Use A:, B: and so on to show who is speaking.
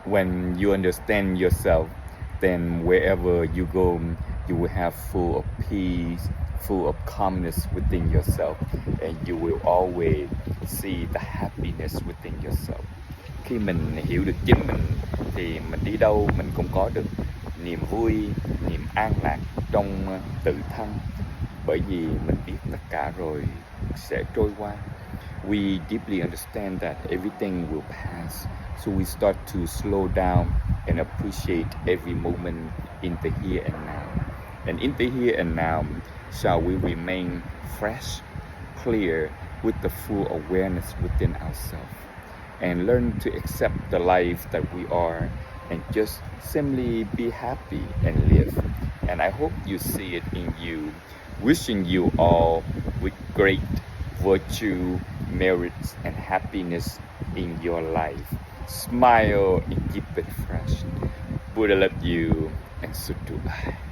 A: When you understand yourself, then wherever you go, you will have full of peace, full of calmness within yourself, and you will always see the happiness within yourself. Khi mình hiểu được chính mình thì mình đi đâu mình cũng có được niềm vui, niềm an lạc trong tự thân, bởi vì mình biết tất cả rồi sẽ trôi qua. We deeply understand that everything will pass, so we start to slow down and appreciate every moment in the here and now. And in the here and now, shall we remain fresh, clear, with the full awareness within ourselves, and learn to accept the life that we are, and just simply be happy and live. And I hope you see it in you. Wishing you all with great virtue, merits, and happiness in your life. Smile and keep it fresh. Buddha love you, and so do I.